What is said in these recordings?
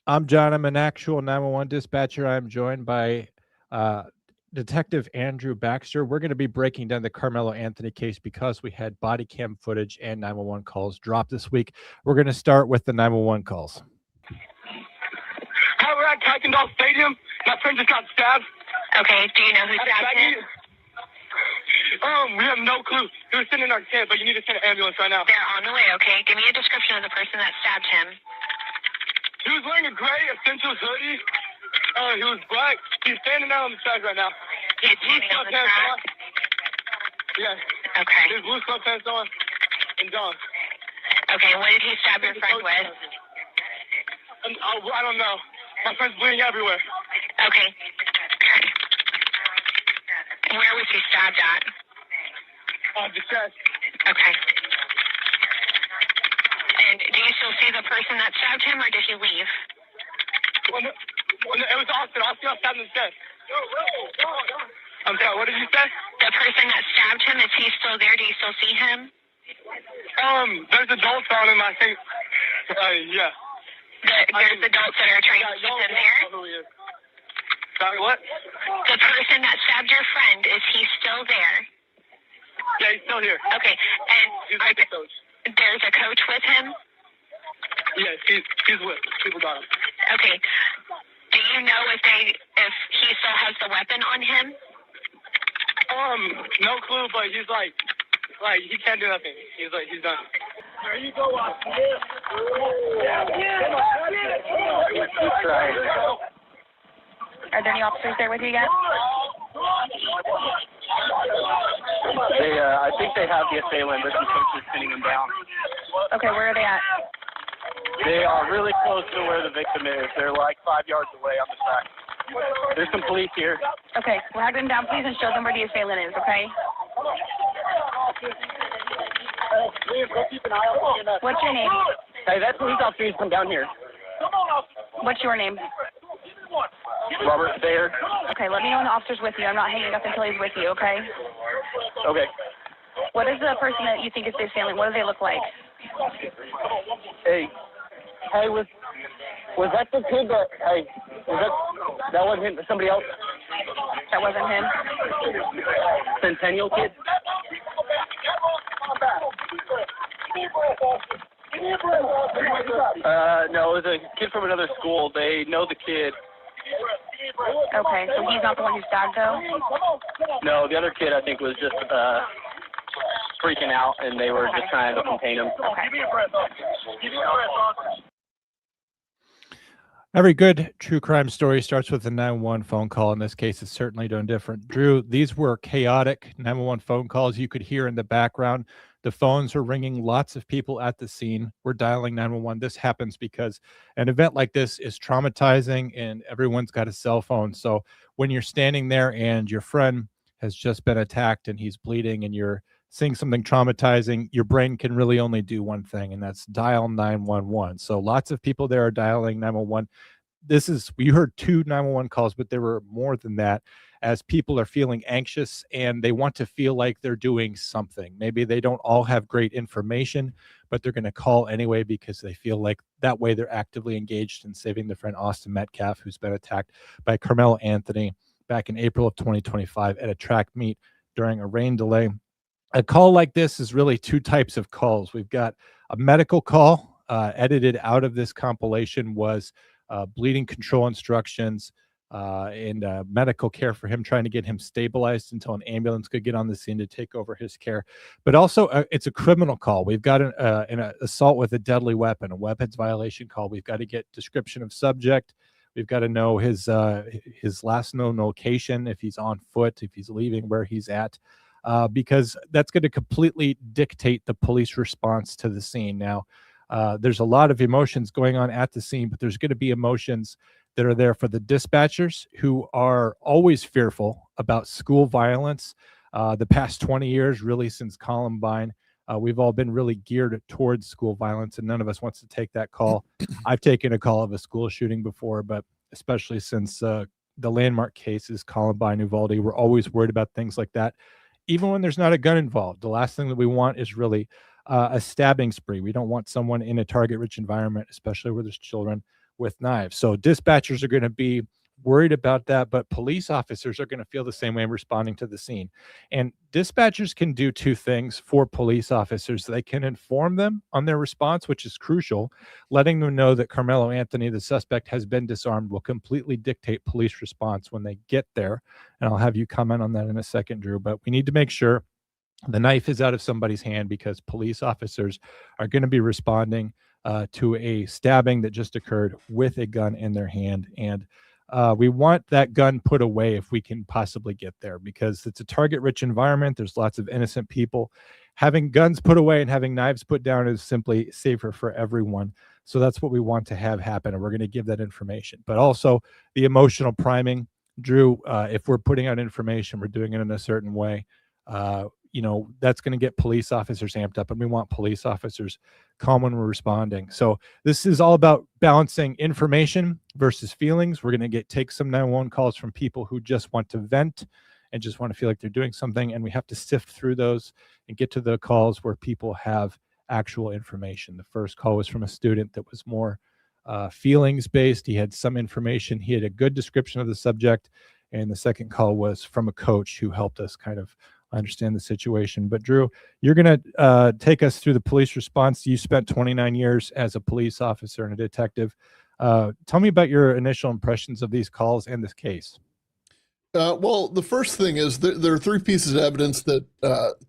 I'm John. I'm an actual 911 dispatcher. I'm joined by Detective Andrew Baxter. We're going to be breaking down the Karmelo Anthony case because we had body cam footage and 911 calls drop this week. We're going to start with the 911 calls. Hi, we're at Kuykendall Stadium. My friend just got stabbed. Okay, do you know who stabbed him? We have no clue. He was sitting in our tent, but you need to send an ambulance right now. They're on the way, okay? Give me a description of the person that stabbed him. He was wearing a gray essentials hoodie. He was black. He's standing out on the track right now. He's standing on the track? Yeah. Okay. His blue sweatpants on and John. Okay, what did he stab your friend with? I don't know. My friend's bleeding everywhere. Okay. Where was he stabbed at? The chest. Okay. And do you still see the person that stabbed him, or did he leave? It was Austin. Austin got stabbed in the chest. I'm sorry, what did you say? The person that stabbed him, is he still there? Do you still see him? There's adults on him, I think. Yeah. There's adults that are trying to keep him there? Sorry, what? The person that stabbed your friend, is he still there? Yeah, he's still here. Okay, and He's with the coach. There's a coach with him? Yes, he's with. People got him. Okay. Do you know if he still has the weapon on him? No clue, but he's like he can't do nothing. He's done. There you go, Austin. Are there any officers there with you yet? I think they have the assailant, but some folks are pinning him down. Okay, where are they at? They are really close to where the victim is. They're like 5 yards away on the track. There's some police here. Okay, we'll have them down, please, and show them where the assailant is, okay? What's your name? Hey, that police officer needs to come down here. What's your name? Robert there. Okay, let me know when the officer's with you. I'm not hanging up until he's with you, okay? Okay. What is the person that you think is the assailant? What do they look like? Hey, was that the kid that, that wasn't him, somebody else? That wasn't him? Centennial kid? No, it was a kid from another school. They know the kid. Okay, so he's not the one who stabbed, though? No, the other kid, I think, was just freaking out, and they were just trying to contain him. Okay. Every good true crime story starts with a 911 phone call. In this case, it's certainly no different. Drew, these were chaotic 911 phone calls you could hear in the background. The phones are ringing. Lots of people at the scene were dialing 911. This happens because an event like this is traumatizing and everyone's got a cell phone. So when you're standing there and your friend has just been attacked and he's bleeding and you're seeing something traumatizing, your brain can really only do one thing, and that's dial 911. So lots of people there are dialing 911. We heard 2 911 calls, but there were more than that, as people are feeling anxious and they want to feel like they're doing something. Maybe they don't all have great information, but they're going to call anyway because they feel like that way they're actively engaged in saving their friend Austin Metcalf, who's been attacked by Karmelo Anthony back in April of 2025 at a track meet during a rain delay. A call like this is really 2 types of calls. We've got a medical call. Edited out of this compilation was bleeding control instructions and medical care for him, trying to get him stabilized until an ambulance could get on the scene to take over his care. But also it's a criminal call. We've got an assault with a deadly weapon, a weapons violation call. We've got to get description of subject. We've got to know his last known location, if he's on foot, if he's leaving, where he's at. Because that's going to completely dictate the police response to the scene. Now, there's a lot of emotions going on at the scene, but there's going to be emotions that are there for the dispatchers, who are always fearful about school violence. The past 20 years, really since Columbine, we've all been really geared towards school violence, and none of us wants to take that call. I've taken a call of a school shooting before, but especially since the landmark cases, Columbine, Uvalde, we're always worried about things like that. Even when there's not a gun involved, the last thing that we want is really a stabbing spree. We don't want someone in a target-rich environment, especially where there's children. with knives. So dispatchers are going to be worried about that, but police officers are going to feel the same way responding to the scene. And dispatchers can do two things for police officers. They can inform them on their response, which is crucial. Letting them know that Karmelo Anthony, the suspect, has been disarmed will completely dictate police response when they get there. And I'll have you comment on that in a second, Drew, but we need to make sure the knife is out of somebody's hand, because police officers are going to be responding to a stabbing that just occurred with a gun in their hand. And we want that gun put away if we can possibly get there, because it's a target-rich environment. There's lots of innocent people. Having guns put away and having knives put down is simply safer for everyone. So that's what we want to have happen, and we're going to give that information. But also the emotional priming, Drew, if we're putting out information, we're doing it in a certain way. That's going to get police officers amped up, and we want police officers calm when we're responding. So this is all about balancing information versus feelings. We're going to take some 911 calls from people who just want to vent and just want to feel like they're doing something, and we have to sift through those and get to the calls where people have actual information. The first call was from a student that was more feelings based. He had some information. He had a good description of the subject. And the second call was from a coach who helped us kind of understand the situation. But Drew, you're going to take us through the police response. You spent 29 years as a police officer and a detective. Tell me about your initial impressions of these calls and this case. Well, the first thing is there are three pieces of evidence that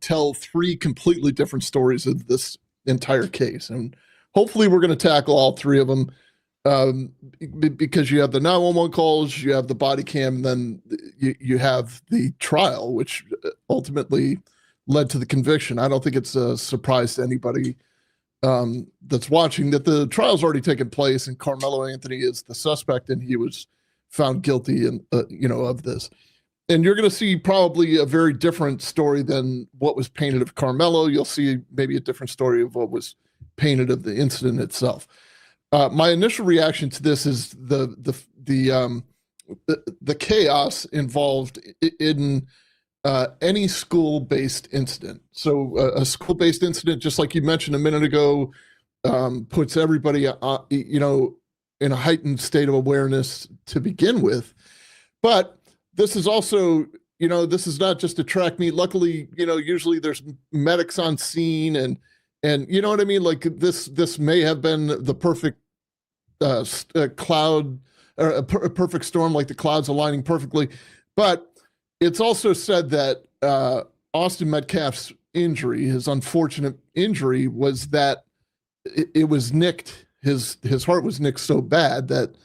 tell three completely different stories of this entire case. And hopefully we're going to tackle all three of them, because you have the 911 calls, you have the body cam, and then you have the trial, which ultimately led to the conviction. I don't think it's a surprise to anybody that's watching that the trial's already taken place, and Karmelo Anthony is the suspect, and he was found guilty of this. And you're going to see probably a very different story than what was painted of Karmelo. You'll see maybe a different story of what was painted of the incident itself. My initial reaction to this is the chaos involved in any school-based incident. So a school-based incident, just like you mentioned a minute ago, puts everybody, in a heightened state of awareness to begin with. But this is also, this is not just a track meet. Luckily, usually there's medics on scene, and you know what I mean? Like this may have been the perfect cloud, or a perfect storm, like the clouds aligning perfectly. But it's also said that Austin Metcalf's injury, his unfortunate injury, was that it was nicked. His heart was nicked so bad that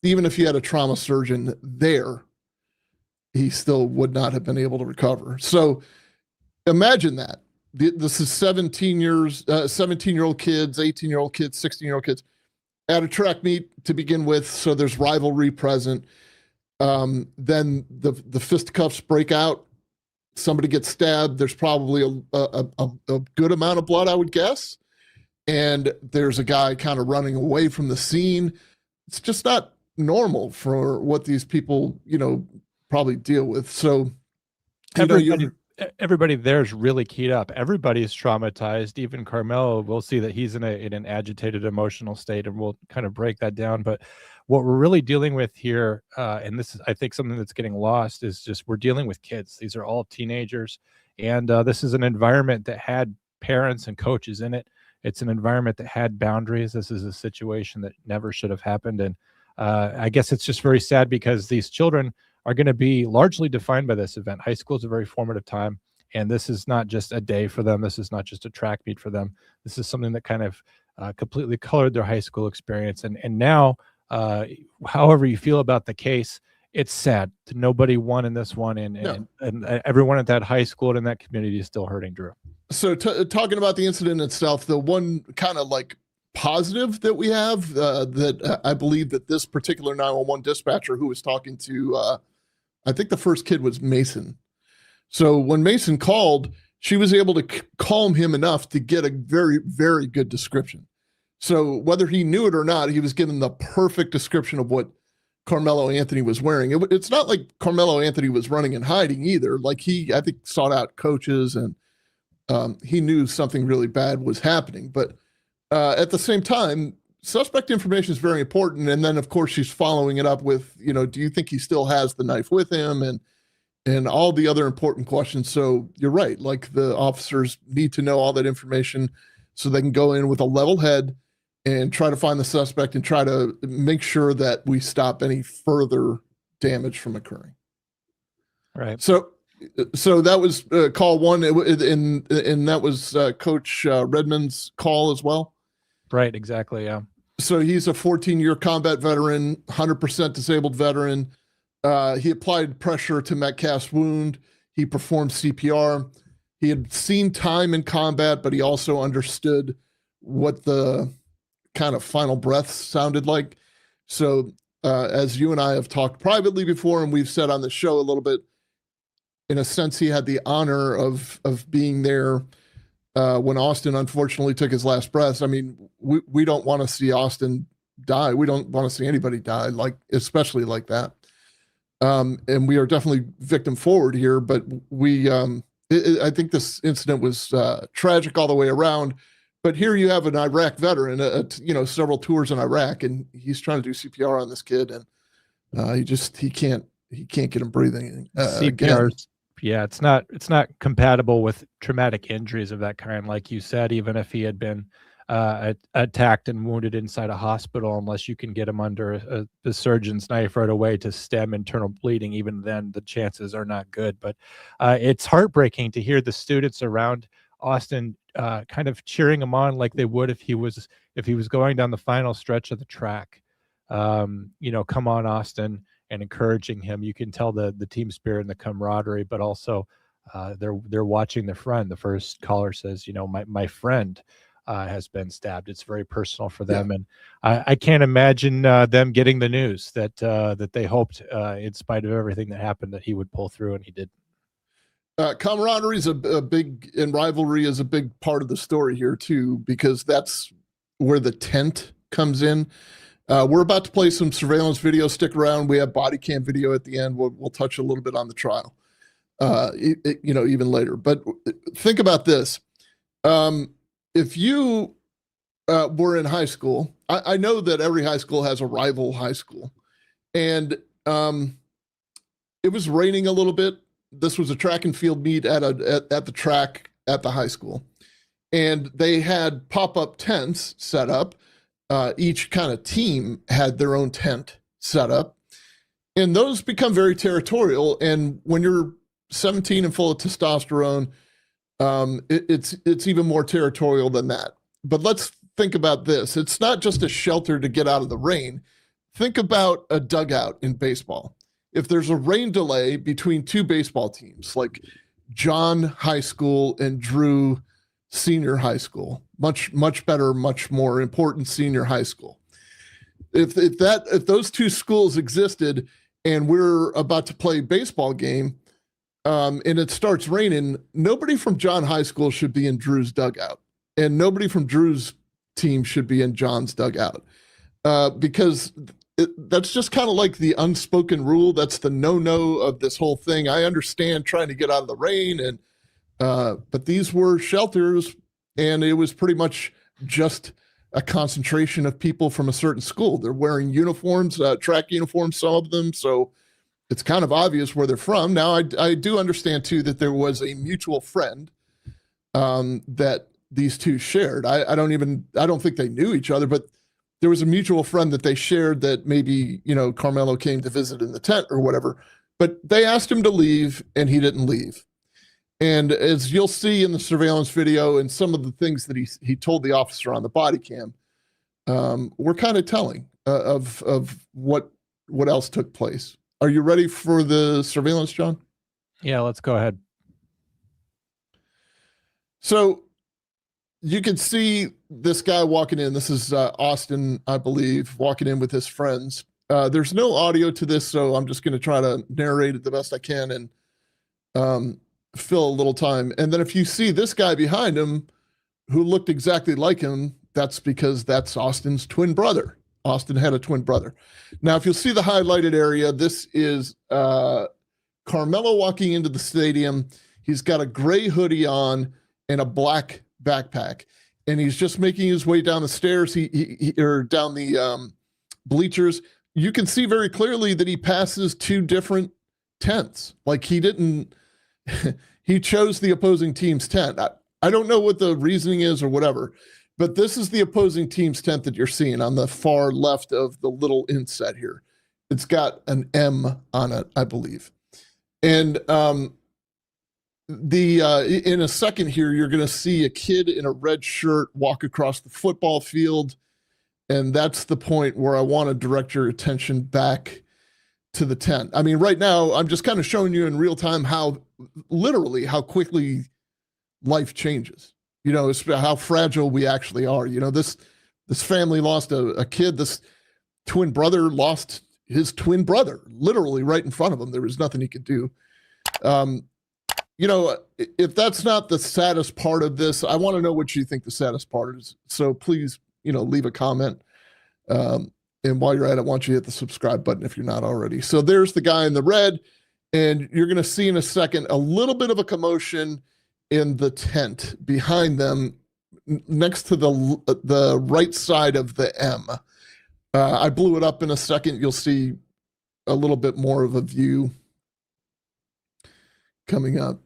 even if he had a trauma surgeon there, he still would not have been able to recover. So imagine that. This is 17-year-old kids, 18-year-old kids, 16-year-old kids at a track meet to begin with. So there's rivalry present. Then the fisticuffs break out. Somebody gets stabbed. There's probably a good amount of blood, I would guess. And there's a guy kind of running away from the scene. It's just not normal for what these people, probably deal with. So everybody there's really keyed up. Everybody's traumatized. Even Karmelo, we'll see that he's in an agitated emotional state, and we'll kind of break that down. But what we're really dealing with here, and this is, I think, something that's getting lost, is just we're dealing with kids. These are all teenagers, and this is an environment that had parents and coaches in it. It's an environment that had boundaries. This is a situation that never should have happened. And I guess it's just very sad, because these children are going to be largely defined by this event. High school is a very formative time, and this is not just a day for them. This is not just a track meet for them. This is something that kind of completely colored their high school experience. And now, however you feel about the case, it's sad. Nobody won in this one, and everyone at that high school and in that community is still hurting, Drew. So talking about the incident itself, the one kind of like positive that we have, that I believe that this particular 911 dispatcher who was talking to, I think the first kid was Mason. So when Mason called, she was able to calm him enough to get a very, very good description. So whether he knew it or not, he was given the perfect description of what Karmelo Anthony was wearing. It's not like Karmelo Anthony was running and hiding either. Like I think, sought out coaches, and he knew something really bad was happening. But at the same time, suspect information is very important. And then, of course, she's following it up with, do you think he still has the knife with him? And all the other important questions. So you're right. Like, the officers need to know all that information so they can go in with a level head and try to find the suspect and try to make sure that we stop any further damage from occurring. Right. So that was call one, and that was Coach Redmond's call as well. Right. Exactly. Yeah. So he's a 14-year combat veteran, 100% disabled veteran. He applied pressure to Metcalf's wound. He performed CPR. He had seen time in combat, but he also understood what the kind of final breaths sounded like. So as you and I have talked privately before, and we've said on the show a little bit, in a sense, he had the honor of being there when Austin unfortunately took his last breaths. I mean, we don't want to see Austin die. We don't want to see anybody die, especially like that. And we are definitely victim forward here, but I think this incident was tragic all the way around. But here you have an Iraq veteran, several tours in Iraq, and he's trying to do CPR on this kid, and he can't get him breathing. CPR, yeah, it's not compatible with traumatic injuries of that kind, like you said. Even if he had been attacked and wounded inside a hospital, unless you can get him under the surgeon's knife right away to stem internal bleeding, even then the chances are not good. But it's heartbreaking to hear the students around Austin kind of cheering him on like they would if he was going down the final stretch of the track. Come on, Austin, and encouraging him. You can tell the team spirit and the camaraderie, but also they're watching their friend. The first caller says, my friend has been stabbed. It's very personal for them. Yeah. And I can't imagine them getting the news that they hoped, in spite of everything that happened, that he would pull through, and he did. Camaraderie is a big, and rivalry is a big part of the story here too, because that's where the tent comes in. We're about to play some surveillance video. Stick around. We have body cam video at the end. We'll touch a little bit on the trial, even later. But think about this. If you were in high school, I know that every high school has a rival high school, and it was raining a little bit. This was a track and field meet at the track at the high school, and they had pop-up tents set up. Each kind of team had their own tent set up, and those become very territorial. And when you're 17 and full of testosterone, it's even more territorial than that. But let's think about this. It's not just a shelter to get out of the rain. Think about a dugout in baseball. If there's a rain delay between two baseball teams, like John High School and Drew Senior High School, much better, much more important senior high school. If those two schools existed and we're about to play a baseball game, and it starts raining, nobody from John High School should be in Drew's dugout, and nobody from Drew's team should be in John's dugout, because that's just kind of like the unspoken rule. That's the no-no of this whole thing. I understand trying to get out of the rain, and but these were shelters, and it was pretty much just a concentration of people from a certain school. They're wearing uniforms, track uniforms, some of them, so it's kind of obvious where they're from. Now, I do understand, too, that there was a mutual friend that these two shared. I don't think they knew each other, but there was a mutual friend that they shared that maybe, Karmelo came to visit in the tent or whatever. But they asked him to leave, and he didn't leave. And as you'll see in the surveillance video and some of the things that he told the officer on the body cam, were kind of telling of what else took place. Are you ready for the surveillance, John? Yeah, let's go ahead. So you can see this guy walking in. This is Austin, I believe, walking in with his friends. There's no audio to this, so I'm just going to try to narrate it the best I can and fill a little time. And then if you see this guy behind him who looked exactly like him, that's because that's Austin's twin brother. Austin had a twin brother. Now, if you'll see the highlighted area, this is Karmelo walking into the stadium. He's got a gray hoodie on and a black backpack. and he's just making his way down the stairs. Or down the bleachers. You can see very clearly that he passes two different tents. Like he didn't. He chose the opposing team's tent. I don't know what the reasoning is or whatever, but this is the opposing team's tent that you're seeing on the far left of the little inset here. It's got an M on it, I believe. And in a second here, you're going to see a kid in a red shirt walk across the football field. And that's the point where I want to direct your attention back to the tent. I mean, right now, I'm just kind of showing you in real time how quickly life changes. You know, it's how fragile we actually are. You know, this family lost a kid. This twin brother lost his twin brother, literally right in front of him. There was nothing he could do. You know, if that's not the saddest part of this, I want to know what you think the saddest part is. So please, you know, leave a comment. And while you're at it, I want you to hit the subscribe button if you're not already. So there's the guy in the red, and you're going to see in a second a little bit of a commotion in the tent behind them, next to the right side of the M. I blew it up in a second. You'll see a little bit more of a view coming up.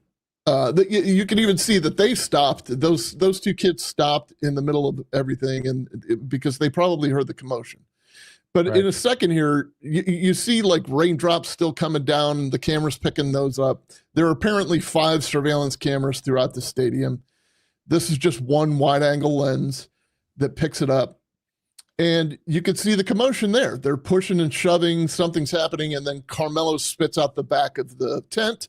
You can even see that they stopped. Those two kids stopped in the middle of everything, and because they probably heard the commotion. But Right. in a second here, you see like raindrops still coming down, and the camera's picking those up. There are apparently 5 surveillance cameras throughout the stadium. This is just one wide-angle lens that picks it up. And you can see the commotion there. They're pushing and shoving, something's happening, and then Karmelo spits out the back of the tent,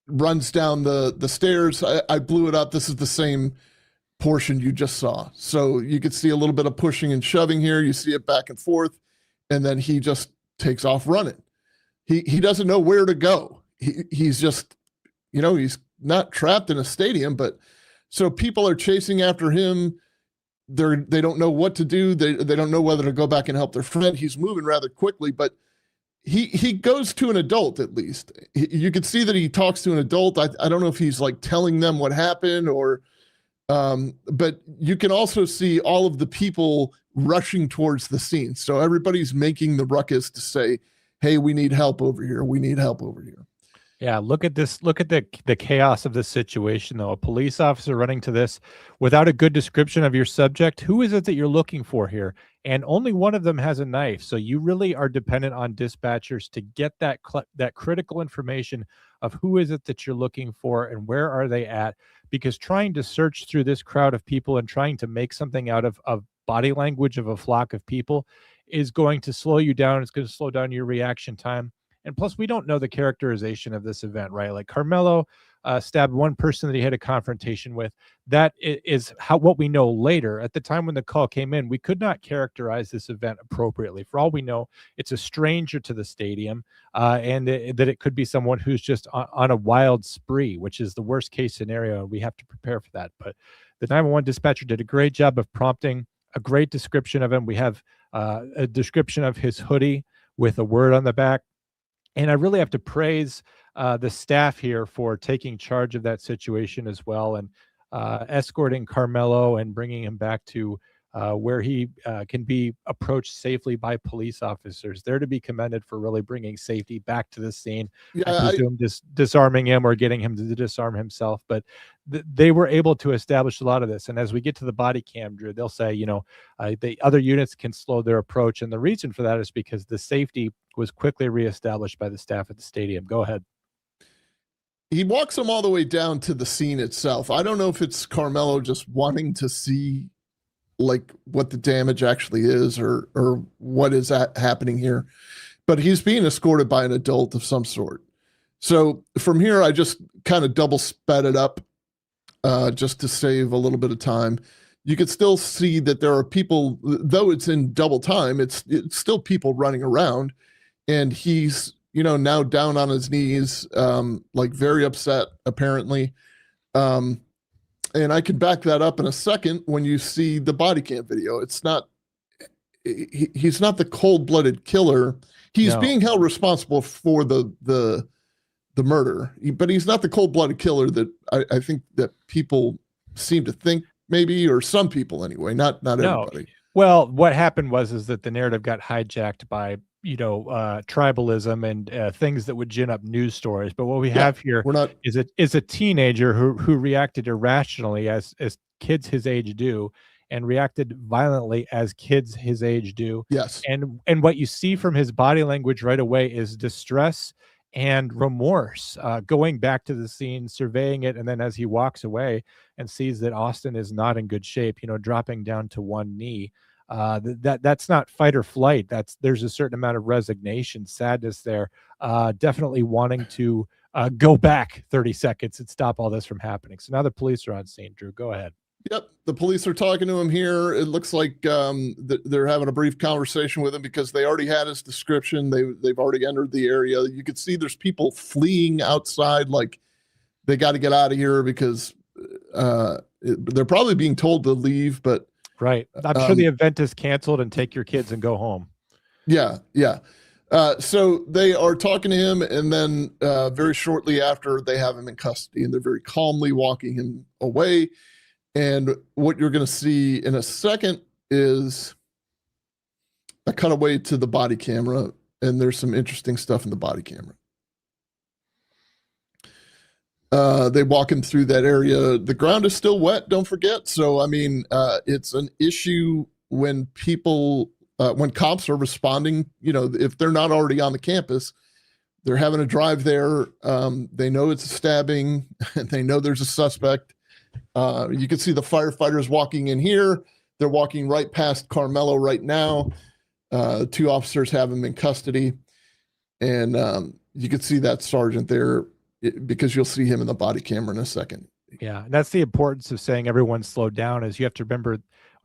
runs down the stairs. I blew it up. This is the same portion you just saw. So you could see a little bit of pushing and shoving here. You see it back and forth, and then he just takes off running. He doesn't know where to go. He's just, you know, he's not trapped in a stadium, but so people are chasing after him. They don't know what to do. They don't know whether to go back and help their friend. He's moving rather quickly, but he goes to an adult at least. You can see that he talks to an adult. I don't know if he's like telling them what happened or, but you can also see all of the people rushing towards the scene. So everybody's making the ruckus to say, hey, we need help over here. We need help over here. Yeah, look at this. Look at the chaos of this situation, though. A police officer running to this without a good description of your subject. Who is it that you're looking for here? And only one of them has a knife. So you really are dependent on dispatchers to get that critical information of who is it that you're looking for and where are they at. Because trying to search through this crowd of people and trying to make something out of body language of a flock of people is going to slow you down. It's going to slow down your reaction time. And plus, we don't know the characterization of this event, right? Like Karmelo stabbed one person that he had a confrontation with. That is what we know later. At the time when the call came in, we could not characterize this event appropriately. For all we know, it's a stranger to the stadium, and that it could be someone who's just on a wild spree, which is the worst case scenario. And we have to prepare for that. But the 911 dispatcher did a great job of prompting a great description of him. We have a description of his hoodie with a word on the back. And I really have to praise the staff here for taking charge of that situation as well and escorting Karmelo and bringing him back to where he can be approached safely by police officers. They're to be commended for really bringing safety back to the scene. Yeah, I presume disarming him or getting him to disarm himself. But they were able to establish a lot of this. And as we get to the body cam, Drew, they'll say, you know, the other units can slow their approach. And the reason for that is because the safety was quickly reestablished by the staff at the stadium. Go ahead. He walks them all the way down to the scene itself. I don't know if it's Karmelo just wanting to see like what the damage actually is or what is happening here, but he's being escorted by an adult of some sort. So from here, I just kind of double sped it up just to save a little bit of time. You can still see that there are people, though it's in double time, it's still people running around, and he's, you know, now down on his knees, like very upset apparently. And I can back that up in a second when you see the body cam video. It's not, he's not the cold-blooded killer. He's being held responsible for the murder, but he's not the cold-blooded killer that I think that people seem to think maybe, or some people anyway, not No. everybody. Well, what happened is that the narrative got hijacked by, tribalism and things that would gin up news stories. But what we have here We're not. is a teenager who reacted irrationally as kids his age do, and reacted violently as kids his age do. Yes. And what you see from his body language right away is distress and remorse, going back to the scene, surveying it, and then as he walks away and sees that Austin is not in good shape, dropping down to one knee. That's not fight or flight. There's a certain amount of resignation, sadness there, definitely wanting to go back 30 seconds and stop all this from happening. So now the police are on scene. Drew, go ahead. Yep, the police are talking to him here. It looks like they're having a brief conversation with him because they already had his description. They've already entered the area. You could see there's people fleeing outside, like they got to get out of here because they're probably being told to leave. But right, I'm sure the event is canceled and take your kids and go home. Yeah. So they are talking to him, and then very shortly after, they have him in custody, and they're very calmly walking him away. And what you're going to see in a second is a cutaway to the body camera, and there's some interesting stuff in the body camera. They walk him through that area. The ground is still wet, don't forget. So, I mean, it's an issue when people, when cops are responding, if they're not already on the campus, they're having to drive there. They know it's a stabbing, and they know there's a suspect. You can see the firefighters walking in here. They're walking right past Karmelo right now. Two officers have him in custody. And you can see that sergeant there because you'll see him in the body camera in a second. Yeah, and that's the importance of saying everyone slow down, is you have to remember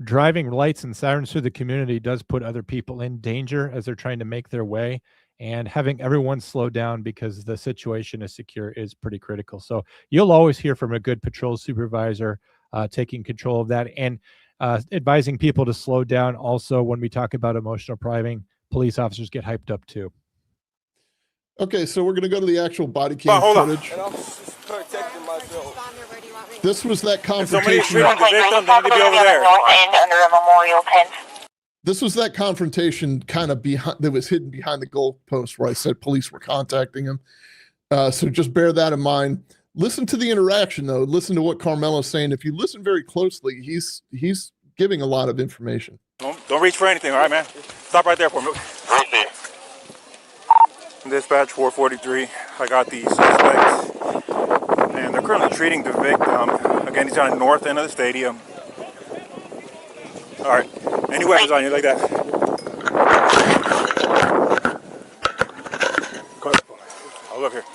driving lights and sirens through the community does put other people in danger as they're trying to make their way. And having everyone slow down because the situation is secure is pretty critical. So you'll always hear from a good patrol supervisor taking control of that and advising people to slow down. Also, when we talk about emotional priming, police officers get hyped up too. Okay, so we're going to go to the actual body cam footage. And I'm just protecting myself. This was that Somebody confrontation. shooting the victim, they need to be over there. Under a memorial tent. This was that confrontation kind of behind that was hidden behind the goalpost where I said police were contacting him. So just bear that in mind. Listen to the interaction, though. Listen to what Karmelo's saying. If you listen very closely, he's giving a lot of information. Don't reach for anything, all right, man? Stop right there for me. Dispatch 443. I got the suspects, and they're currently treating the victim. Again, he's on the north end of the stadium. All right. Any weapons on you like that? I'll look here.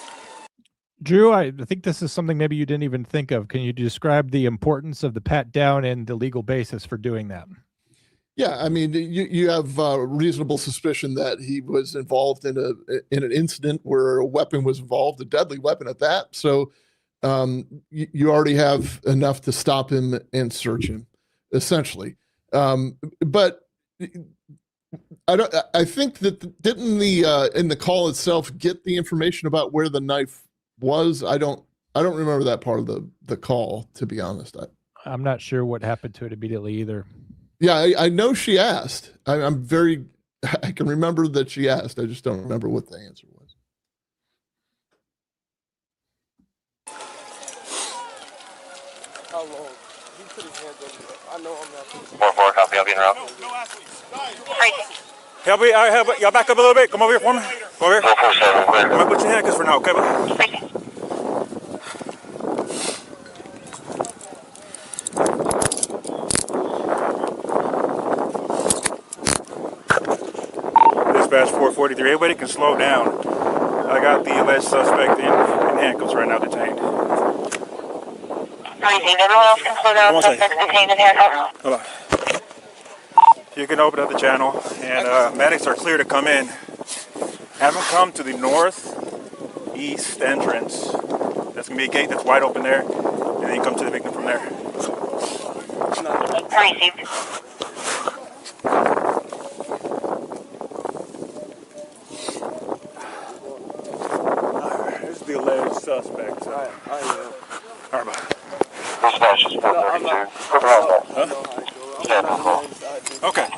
Drew, I think this is something maybe you didn't even think of. Can you describe the importance of the pat down and the legal basis for doing that? Yeah, I mean, you have reasonable suspicion that he was involved in an incident where a weapon was involved, a deadly weapon at that. So you already have enough to stop him and search him, essentially. But I think that didn't the in the call itself get the information about where the knife was? I don't remember that part of the call, to be honest. I'm not sure what happened to it immediately either. Yeah, I know she asked. I can remember that she asked. I just don't remember what the answer was. How long? He put his hands up. I know I'm not. 4-4, copy, I'll be in route. Help me, y'all back up a little bit. Come over here for me. Come over here. 447, clear. I'm gonna put your handcuffs for now, okay? Dispatch 443. Everybody can slow down. I got the alleged suspect in handcuffs right now, detained. Everyone else can slow down. Suspects detained in handcuffs. Hold on. You can open up the channel, and medics are clear to come in. Have them come to the northeast entrance. That's gonna be a gate that's wide open there, and then you come to the victim from there. Received. This is the alleged suspect. So. I am. All right, bye. Okay.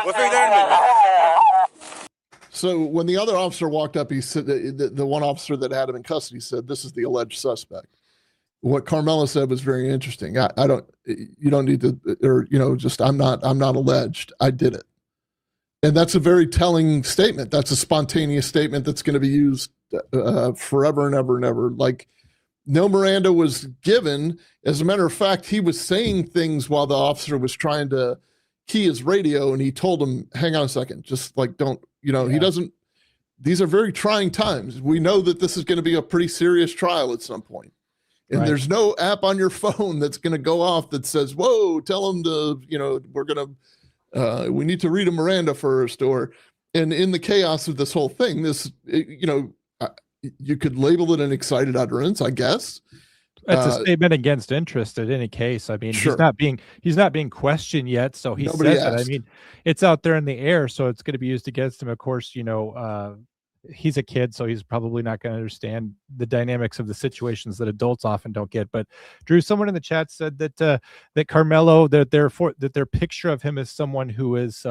We'll figure that out in a minute. So when the other officer walked up, he said, the one officer that had him in custody said, "This is the alleged suspect." What Karmelo said was very interesting. You don't need to, or, just, I'm not alleged. I did it. And that's a very telling statement. That's a spontaneous statement that's going to be used forever and ever and ever. Like, no Miranda was given. As a matter of fact, he was saying things while the officer was trying to key his radio, and he told him, "Hang on a second, just like, don't," he doesn't, these are very trying times. We know that this is going to be a pretty serious trial at some point. And there's no app on your phone that's going to go off that says, "Whoa, tell them to, we're going to, we need to read a Miranda first." And in the chaos of this whole thing, you could label it an excited utterance, I guess. It's a statement against interest in any case. I mean, Sure. he's not being questioned yet. So he Nobody says it. I asked. mean, it's out there in the air, so it's going to be used against him. Of course, he's a kid, so he's probably not going to understand the dynamics of the situations that adults often don't get. But Drew, someone in the chat said that Karmelo, that their picture of him is someone who has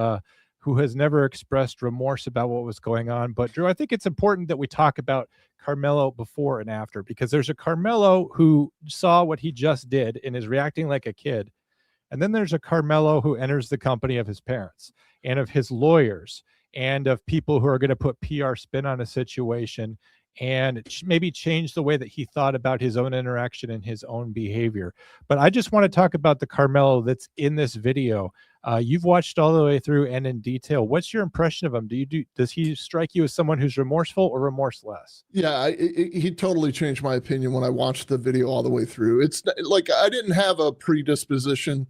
never expressed remorse about what was going on. But Drew, I think it's important that we talk about Karmelo before and after, because there's a Karmelo who saw what he just did and is reacting like a kid. And then there's a Karmelo who enters the company of his parents and of his lawyers and of people who are going to put PR spin on a situation and maybe change the way that he thought about his own interaction and his own behavior. But I just want to talk about the Karmelo that's in this video. You've watched all the way through and in detail. What's your impression of him? Does he strike you as someone who's remorseful or remorseless? Yeah, he totally changed my opinion when I watched the video all the way through. It's like, I didn't have a predisposition.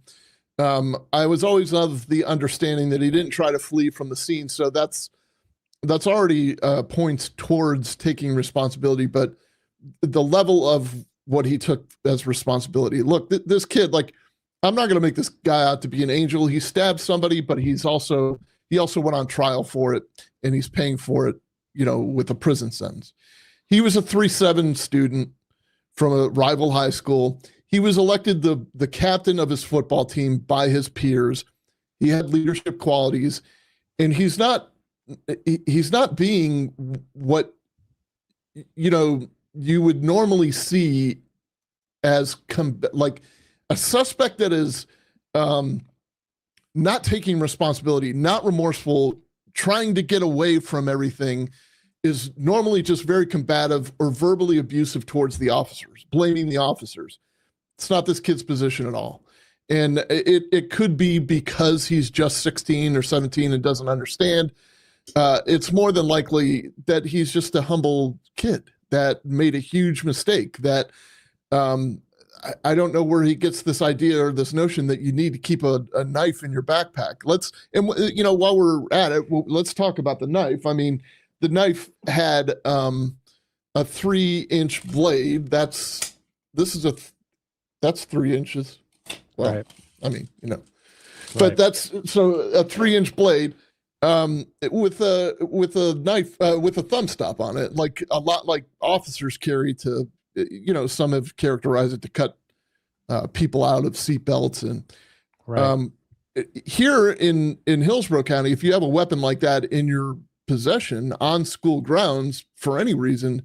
I was always of the understanding that he didn't try to flee from the scene. So that's already points towards taking responsibility, but the level of what he took as responsibility. Look, this kid, like, I'm not going to make this guy out to be an angel. He stabbed somebody, but he also went on trial for it, and he's paying for it, with a prison sentence. He was a 3.7 student from a rival high school. He was elected the captain of his football team by his peers. He had leadership qualities, and he's not being what you would normally see as like a suspect that is not taking responsibility, not remorseful, trying to get away from everything, is normally just very combative or verbally abusive towards the officers, blaming the officers. It's not this kid's position at all. And it could be because he's just 16 or 17 and doesn't understand. It's more than likely that he's just a humble kid that made a huge mistake, that I don't know where he gets this idea or this notion that you need to keep a knife in your backpack. While we're at it, let's talk about the knife. I mean, the knife had a 3-inch blade. That's 3 inches. Well, right. I mean, but that's so a 3-inch blade with a knife with a thumb stop on it, like a lot like officers carry to, some have characterized it to cut people out of seatbelts. And here in Hillsborough County, if you have a weapon like that in your possession on school grounds for any reason,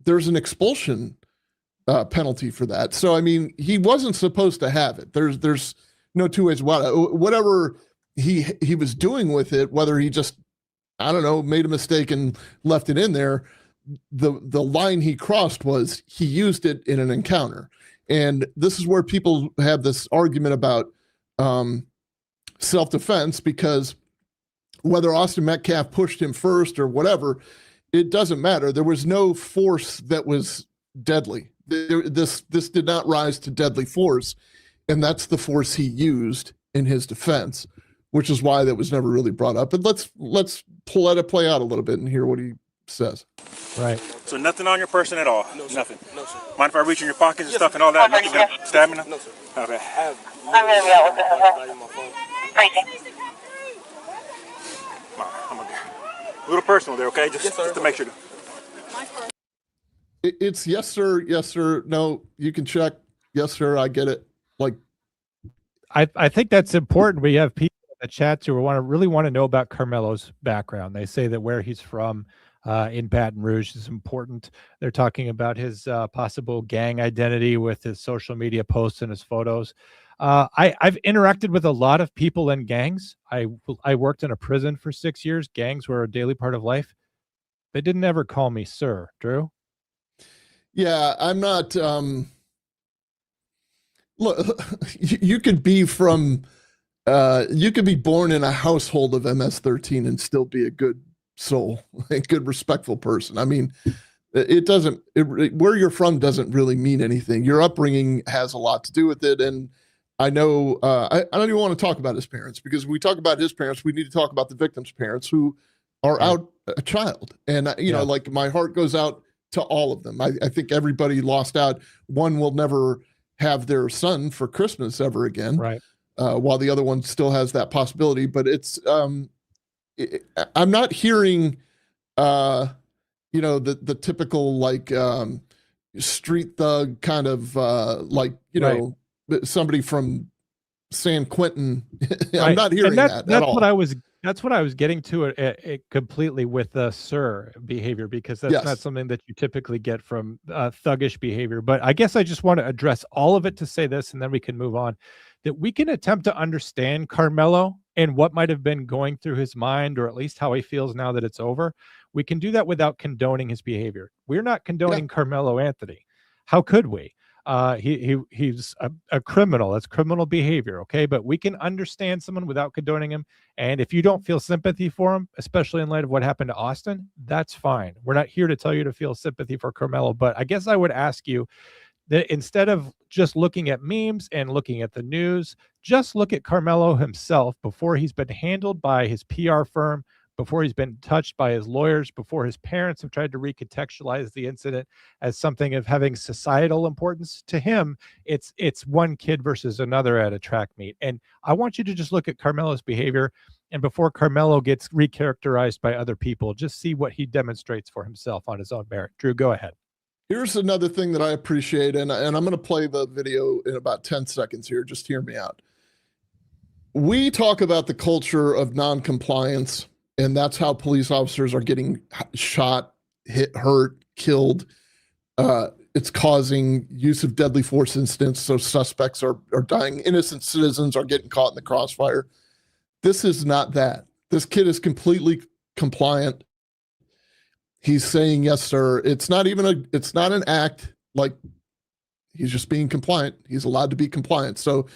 there's an expulsion penalty for that. So, I mean, he wasn't supposed to have it. There's no two ways about it. Whatever he was doing with it, whether he just, I don't know, made a mistake and left it in there, the line he crossed was he used it in an encounter. And this is where people have this argument about self-defense, because whether Austin Metcalf pushed him first or whatever, it doesn't matter. There was no force that was deadly. This did not rise to deadly force, and that's the force he used in his defense, which is why that was never really brought up. But let's let it play out a little bit and hear what he says. Right. So nothing on your person at all? No, sir. Nothing? No, sir. Mind if I reach in your pockets and stuff and all that? Nothing gonna stab me? No, sir. Okay. I have I'm gonna be out with this. my phone. Crazy. I'm gonna a little personal there, okay? Just to make sure. It's yes, sir. Yes, sir. No, you can check. Yes, sir. I get it. Like, I think that's important. We have people in the chats who really want to know about Karmelo's background. They say that where he's from in Baton Rouge is important. They're talking about his possible gang identity with his social media posts and his photos. I've interacted with a lot of people in gangs. I worked in a prison for 6 years. Gangs were a daily part of life. They didn't ever call me sir, Drew. yeah, I'm not. Look, you could be from, you could be born in a household of MS-13 and still be a good soul, a good, respectful person. I mean, it doesn't. Where you're from doesn't really mean anything. Your upbringing has a lot to do with it, and I know. I don't even want to talk about his parents, because if we talk about his parents, we need to talk about the victim's parents, who are out a child, and you know, like, my heart goes out to all of them. I think everybody lost out. One will never have their son for Christmas ever again, Right. While the other one still has that possibility. But it's I'm not hearing you know, the typical, like, street thug kind of like, you know, somebody from San Quentin. I'm not hearing that at all. That's what I was getting to it completely with the sir behavior, because that's not something that you typically get from thuggish behavior. But I guess I just want to address all of it to say this, and then we can move on, that we can attempt to understand Karmelo and what might have been going through his mind, or at least how he feels now that it's over. We can do that without condoning his behavior. We're not condoning Karmelo Anthony. How could we? He's a criminal. That's criminal behavior, okay? But we can understand someone without condoning him. And if you don't feel sympathy for him, especially in light of what happened to Austin, that's fine. We're not here to tell you to feel sympathy for Karmelo. But I guess I would ask you that instead of just looking at memes and looking at the news, just look at Karmelo himself before he's been handled by his PR firm, before he's been touched by his lawyers, before his parents have tried to recontextualize the incident as something of having societal importance. To him, it's one kid versus another at a track meet. And I want you to just look at Karmelo's behavior, and before Karmelo gets recharacterized by other people, just see what he demonstrates for himself on his own merit. Drew, go ahead. Here's another thing that I appreciate, and I'm going to play the video in about 10 seconds here. Just hear me out. We talk about the culture of noncompliance, and that's how police officers are getting shot, hit, hurt, killed. It's causing use of deadly force incidents, so suspects are dying. Innocent citizens are getting caught in the crossfire. This is not that. This kid is completely compliant. He's saying, yes, sir. It's not an act. Like, he's just being compliant. He's allowed to be compliant. So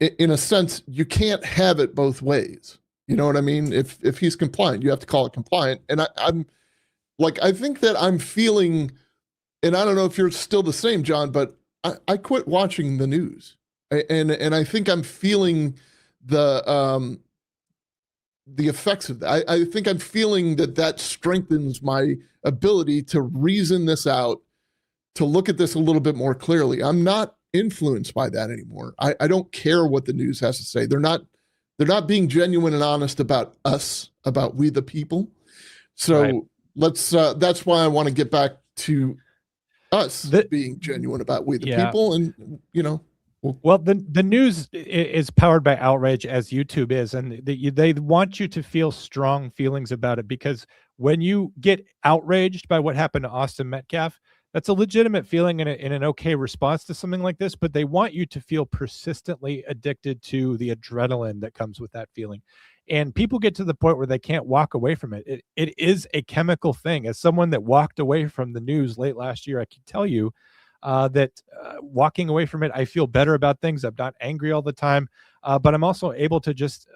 in a sense, you can't have it both ways. You know what I mean? If he's compliant, you have to call it compliant. And I'm like, I think that I'm feeling, and I don't know if you're still the same, John, but I quit watching the news. And I think I'm feeling the effects of that. I think I'm feeling that strengthens my ability to reason this out, to look at this a little bit more clearly. I'm not influenced by that anymore. I don't care what the news has to say. They're not being genuine and honest about us, about we the people. So let's that's why I want to get back to us being genuine about we the people. And you know, well, the news is powered by outrage, as YouTube is, and they want you to feel strong feelings about it, because when you get outraged by what happened to Austin Metcalf, that's a legitimate feeling and an okay response to something like this, but they want you to feel persistently addicted to the adrenaline that comes with that feeling. And people get to the point where they can't walk away from it. It is a chemical thing. As someone that walked away from the news late last year, I can tell you that walking away from it, I feel better about things. I'm not angry all the time, but I'm also able to just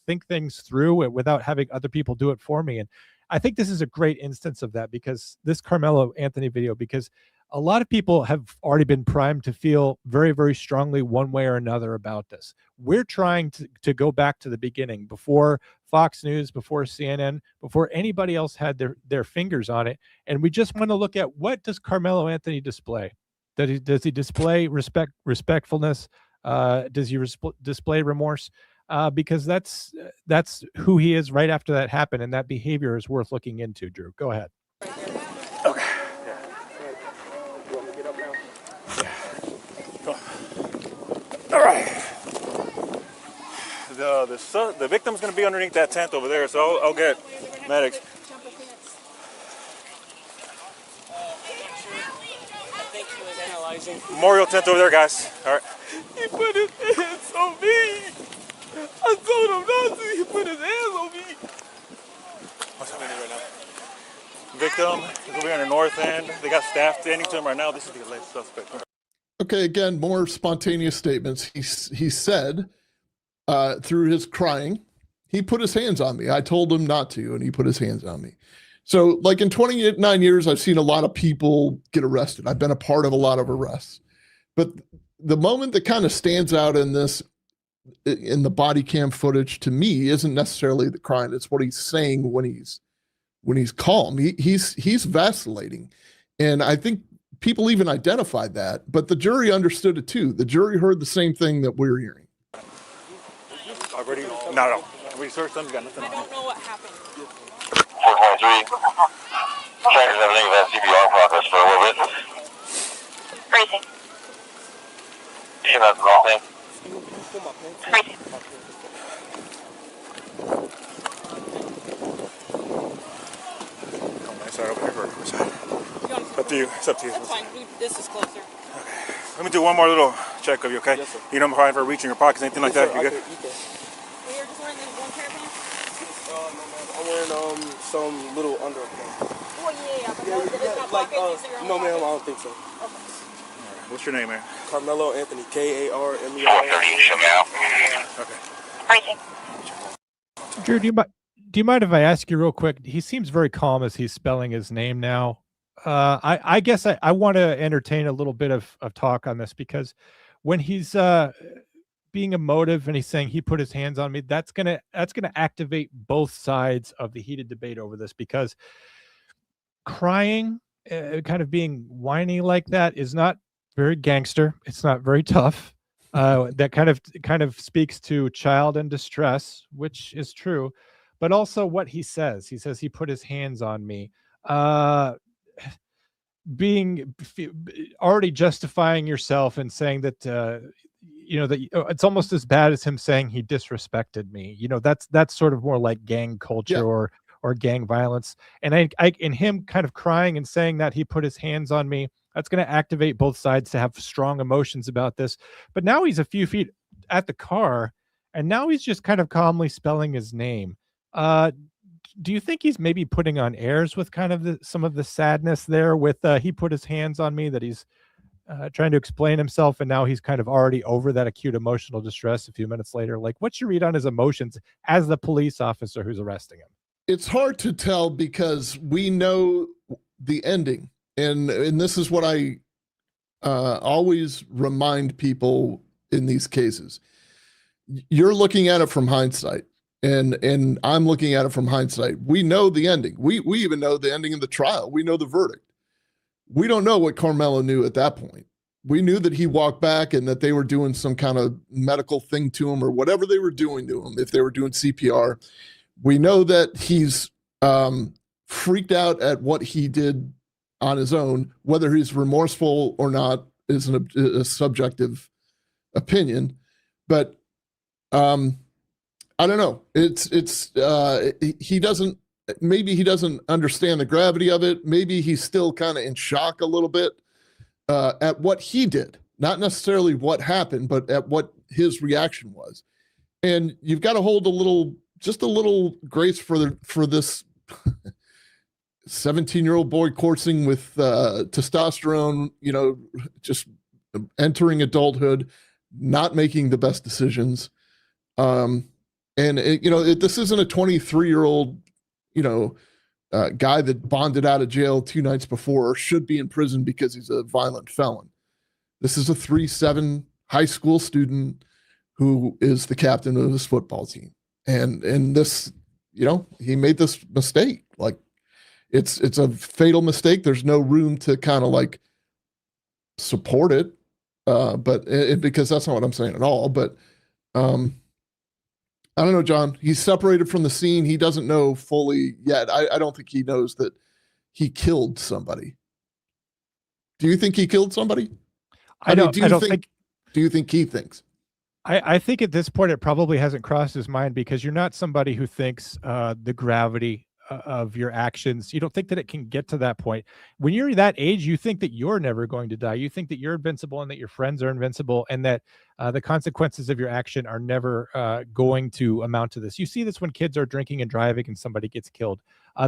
think things through without having other people do it for me. And I think this is a great instance of that, because this Karmelo Anthony video, because a lot of people have already been primed to feel very, very strongly one way or another about this. We're trying to go back to the beginning, before Fox News, before CNN, before anybody else had their fingers on it. And we just want to look at, what does Karmelo Anthony display? Does he display respectfulness? Does he display remorse? Because that's who he is right after that happened, and that behavior is worth looking into. Drew, go ahead. Okay. Yeah. You want me to get up now? Yeah. Go. The victim's going to be underneath that tent over there, so I'll get medics. Memorial tent over there, guys. All right. He put his hands on me. I told him not to. He put his hands on me. What's happening right now? Victim is over here on the north end. They got staff standing to him right now. This is the alleged suspect. Okay, again, more spontaneous statements. He said through his crying, he put his hands on me. I told him not to, and he put his hands on me. So, like in 29 years, I've seen a lot of people get arrested. I've been a part of a lot of arrests. But the moment that kind of stands out in the body cam footage to me isn't necessarily the crying. It's what he's saying when he's calm. He's vacillating. And I think people even identified that, but the jury understood it too. The jury heard the same thing that we're hearing. Already? No. We searched them. Got nothing. I don't know what happened. 423. Checkers everything with that CPR process for a little bit. Crazy. Yeah, that's the wrong thing. Crazy. Sorry, over here for side. Up to you. It's up to you. That's fine. This is closer. Okay. Let me do one more little check of you, okay? Yes, sir. You don't mind for reaching your pockets, anything like that? You good? You can. Well, you're just wearing this one pair of pants? No, man. I'm wearing some little underwear. Well, yeah. But Yeah, it's not like, pockets. These are your no, own ma'am. I pockets. don't think so. Okay. What's your name, man? Karmelo Anthony. Karmelo. 430, show me out. Okay. Crazy. Drew, do you mind if I ask you real quick? He seems very calm as he's spelling his name now. I guess I want to entertain a little bit of talk on this, because when he's being emotive and he's saying he put his hands on me, that's gonna activate both sides of the heated debate over this, because crying, kind of being whiny like that is not very gangster. It's not very tough. That kind of speaks to child in distress, which is true, but also what he says. He says he put his hands on me. Being already justifying yourself and saying that that it's almost as bad as him saying he disrespected me. That's sort of more like gang culture or gang violence. And I in him kind of crying and saying that he put his hands on me, that's going to activate both sides to have strong emotions about this. But now he's a few feet at the car, and now he's just kind of calmly spelling his name. Do you think he's maybe putting on airs with kind of some of the sadness there with he put his hands on me, that he's trying to explain himself, and now he's kind of already over that acute emotional distress a few minutes later? Like, what's your read on his emotions as the police officer who's arresting him? It's hard to tell because we know the ending. And this is what I always remind people in these cases. You're looking at it from hindsight. And I'm looking at it from hindsight. We know the ending. We even know the ending of the trial. We know the verdict. We don't know what Karmelo knew at that point. We knew that he walked back and that they were doing some kind of medical thing to him or whatever they were doing to him, if they were doing CPR. We know that he's freaked out at what he did on his own. Whether he's remorseful or not is a subjective opinion. But I don't know. He doesn't, maybe he doesn't understand the gravity of it. Maybe he's still kind of in shock a little bit at what he did, not necessarily what happened, but at what his reaction was. And you've got to hold just a little grace for this 17-year-old boy coursing with testosterone, just entering adulthood, not making the best decisions. This isn't a 23-year-old, guy that bonded out of jail 2 nights before or should be in prison because he's a violent felon. This is a 3-7 high school student who is the captain of his football team. And this, he made this mistake. Like, it's a fatal mistake. There's no room to kind of like support it. Because that's not what I'm saying at all. But, I don't know, John. He's separated from the scene. He doesn't know fully yet. I don't think he knows that he killed somebody. Do you think he killed somebody? Do you think he thinks? I think at this point it probably hasn't crossed his mind because you're not somebody who thinks the gravity of your actions. You don't think that it can get to that point. When you're that age, you think that you're never going to die. You think that you're invincible and that your friends are invincible and that the consequences of your action are never going to amount to this. You see this when kids are drinking and driving and somebody gets killed.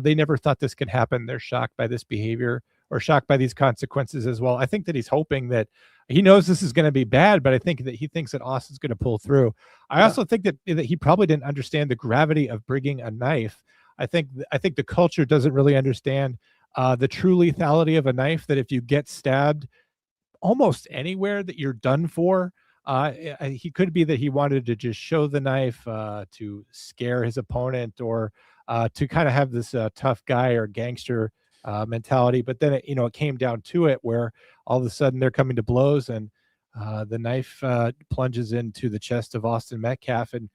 They never thought this could happen. They're shocked by this behavior or shocked by these consequences as well. I think that he's hoping that he knows this is going to be bad, but I think that he thinks that Austin's going to pull through. I also think that he probably didn't understand the gravity of bringing a knife. I think the culture doesn't really understand the true lethality of a knife, that if you get stabbed almost anywhere that you're done for. He could be that he wanted to just show the knife to scare his opponent or to kind of have this tough guy or gangster mentality. But then it came down to it where all of a sudden they're coming to blows and the knife plunges into the chest of Austin Metcalf. And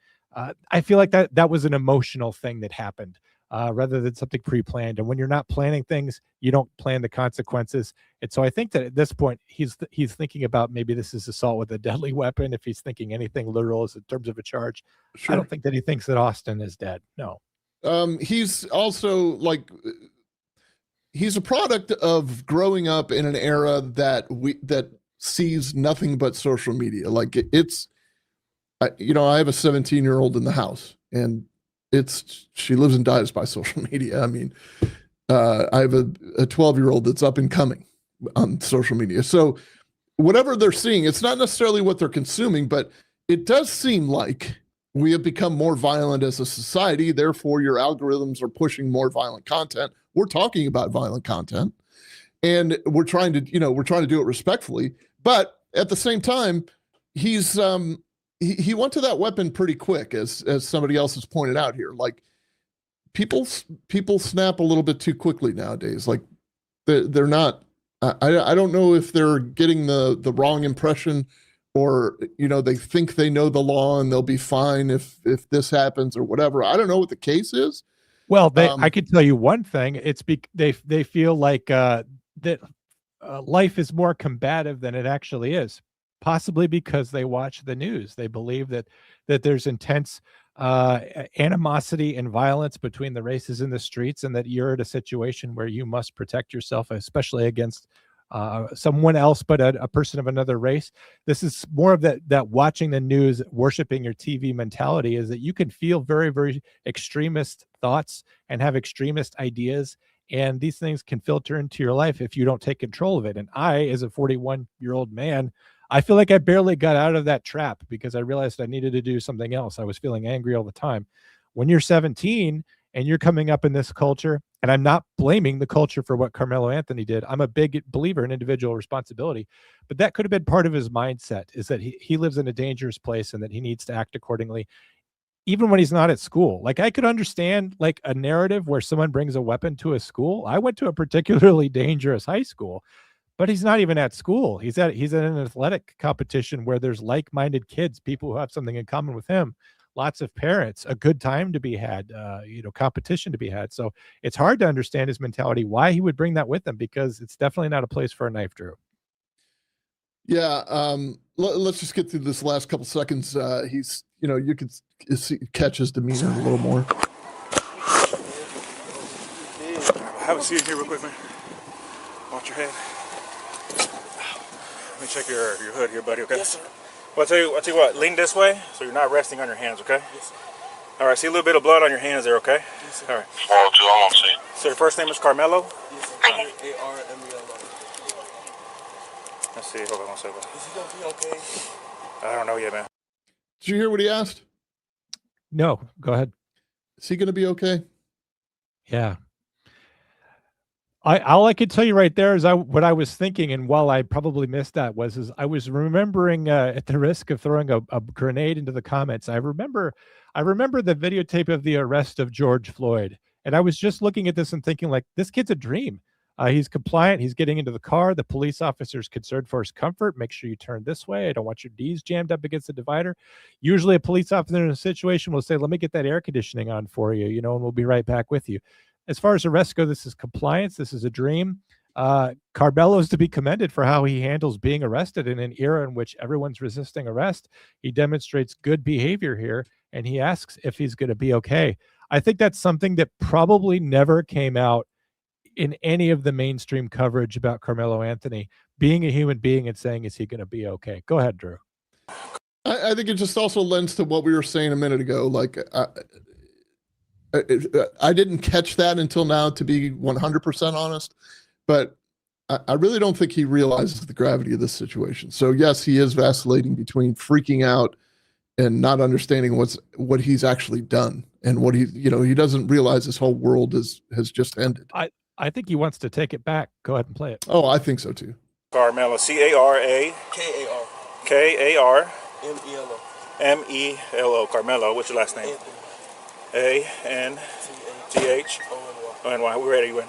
I feel like that was an emotional thing that happened rather than something pre-planned. And when you're not planning things, you don't plan the consequences. And so I think that at this point, he's thinking about maybe this is assault with a deadly weapon. If he's thinking anything literal as in terms of a charge, sure. I don't think that he thinks that Austin is dead. No. He's also he's a product of growing up in an era that sees nothing but social media. Like I have a 17-year-old in the house, and she lives and dies by social media. I mean, I have a 12-year-old that's up and coming on social media. So whatever they're seeing, it's not necessarily what they're consuming, but it does seem like we have become more violent as a society. Therefore, your algorithms are pushing more violent content. We're talking about violent content, and we're trying to do it respectfully. But at the same time, he's he went to that weapon pretty quick, as somebody else has pointed out here. Like people snap a little bit too quickly nowadays. Like they're not. I don't know if they're getting the wrong impression, or they think they know the law and they'll be fine if this happens or whatever. I don't know what the case is. Well, I could tell you one thing. It's they feel like that life is more combative than it actually is, possibly because they watch the news. They believe that there's intense animosity and violence between the races in the streets, and that you're at a situation where you must protect yourself, especially against someone else, but a person of another race. This is more of that watching the news, worshiping your TV mentality, is that you can feel very, very extremist thoughts and have extremist ideas. And these things can filter into your life if you don't take control of it. And I, as a 41-year-old man, I feel like I barely got out of that trap because I realized I needed to do something else. I was feeling angry all the time. When you're 17 and you're coming up in this culture, and I'm not blaming the culture for what Karmelo Anthony did. I'm a big believer in individual responsibility, but that could have been part of his mindset, is that he lives in a dangerous place and that he needs to act accordingly, even when he's not at school. Like, I could understand like a narrative where someone brings a weapon to a school. I went to a particularly dangerous high school, but he's not even at school. He's at an athletic competition where there's like-minded kids, people who have something in common with him, lots of parents, a good time to be had, competition to be had. So it's hard to understand his mentality, why he would bring that with him, because it's definitely not a place for a knife, Drew. Yeah. Let's just get through this last couple seconds. He's, you could catch his demeanor a little more. Have a seat here real quick, man. Watch your head. Let me check your hood here, buddy, okay? Yes, sir. Well, I'll tell you what, lean this way so you're not resting on your hands, okay? Yes, sir. All right, see a little bit of blood on your hands there, okay? Yes, sir. All right. 402, I'm on scene. So your first name is Karmelo? Yes, sir. Okay. A-R-M-E-L-O. Let's see, hold on one second. Is he gonna be okay? I don't know yet, man. Did you hear what he asked? No, go ahead. Is he going to be okay? Yeah. All I could tell you right there is what I was thinking, and while I probably missed that, is I was remembering, at the risk of throwing a grenade into the comments, I remember the videotape of the arrest of George Floyd, and I was just looking at this and thinking, like, this kid's a dream. He's compliant. He's getting into the car. The police officer's concerned for his comfort. Make sure you turn this way. I don't want your D's jammed up against the divider. Usually a police officer in a situation will say, let me get that air conditioning on for you, and we'll be right back with you. As far as arrests go, this is compliance. This is a dream. Carmelo's to be commended for how he handles being arrested in an era in which everyone's resisting arrest. He demonstrates good behavior here, and he asks if he's going to be okay. I think that's something that probably never came out in any of the mainstream coverage about Karmelo Anthony being a human being and saying, is he going to be okay? Go ahead, Drew. I think it just also lends to what we were saying a minute ago. Like, I didn't catch that until now, to be 100% honest, but I really don't think he realizes the gravity of this situation. So yes, he is vacillating between freaking out and not understanding what he's actually done, and what he doesn't realize this whole world has just ended. I think he wants to take it back. Go ahead and play it. Oh, I think so too. Karmelo, C-A-R-A K-A-R K-A-R M-E-L-O. M-E-L-O. Carmelo. What's your last name? Anthony. A-N-T-H O-N-Y. O-N-Y. What grade are you in?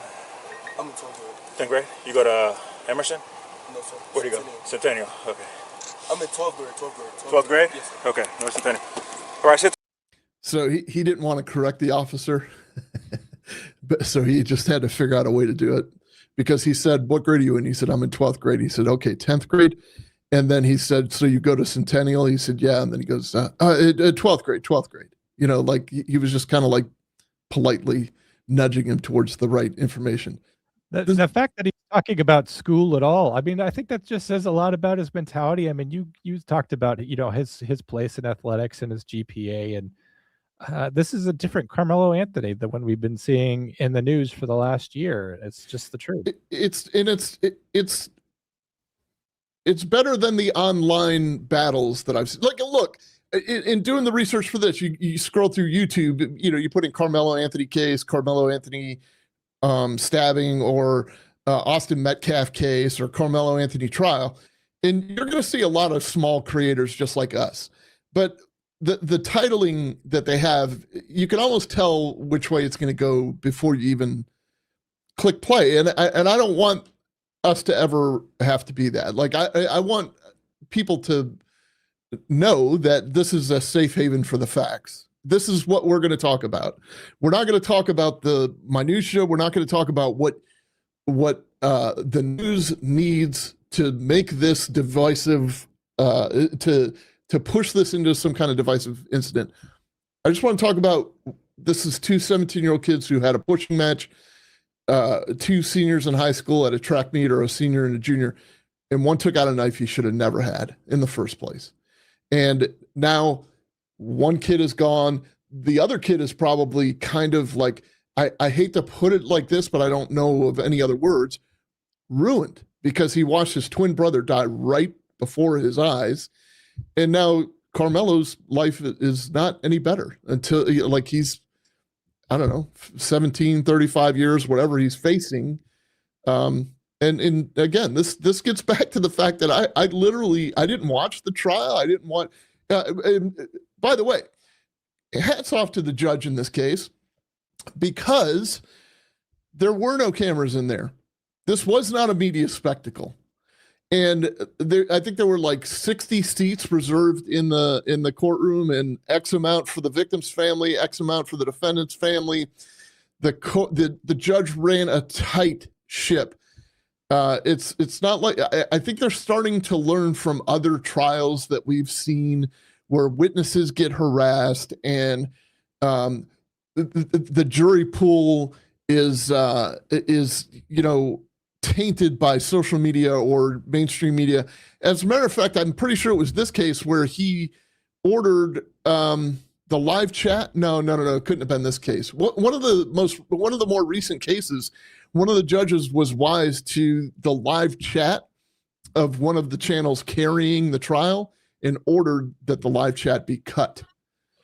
I'm in 12th grade. 10th grade? You go to Emerson? No, sir. Where do you go? Centennial. Okay. I'm in 12th grade. 12th grade? Yes, sir. Okay. North Centennial. All right, sit. So he didn't want to correct the officer, but so he just had to figure out a way to do it, because he said, "What grade are you in?" He said, "I'm in 12th grade." He said, "Okay, 10th grade." And then he said, "So you go to Centennial?" He said, "Yeah." And then he goes, 12th grade. Like he was just kind of like politely nudging him towards the right information. The fact that he's talking about school at all, I mean, I think that just says a lot about his mentality. I mean, you talked about, his place in athletics and his GPA, and this is a different Karmelo Anthony than when we've been seeing in the news for the last year. It's just the truth. It's better than the online battles that I've seen. Like, look, in doing the research for this, you scroll through YouTube, you put in Karmelo Anthony case, Karmelo Anthony stabbing, or Austin Metcalf case, or Karmelo Anthony trial, and you're going to see a lot of small creators just like us. But the titling that they have, you can almost tell which way it's going to go before you even click play. And I don't want us to ever have to be that. Like, I want people to know that this is a safe haven for the facts. This is what we're going to talk about. We're not going to talk about the minutia. We're not going to talk about what the news needs to make this divisive, to push this into some kind of divisive incident. I just want to talk about, this is two 17-year-old kids who had a pushing match, two seniors in high school at a track meet, or a senior and a junior, and one took out a knife he should have never had in the first place. And now one kid is gone. The other kid is probably kind of like, I hate to put it like this, but I don't know of any other words, ruined, because he watched his twin brother die right before his eyes. And now Karmelo's life is not any better until, like, he's, I don't know, 17, 35 years, whatever he's facing. And again, this gets back to the fact that I didn't watch the trial. I didn't want, by the way, hats off to the judge in this case, because there were no cameras in there. This was not a media spectacle. And I think there were like 60 seats reserved in the courtroom, and X amount for the victim's family, X amount for the defendant's family. The judge ran a tight ship. It's not like, I think they're starting to learn from other trials that we've seen where witnesses get harassed, and the jury pool is tainted by social media or mainstream media. As a matter of fact, I'm pretty sure it was this case where he ordered the live chat. No, it couldn't have been this case. One of the more recent cases, one of the judges was wise to the live chat of one of the channels carrying the trial and ordered that the live chat be cut.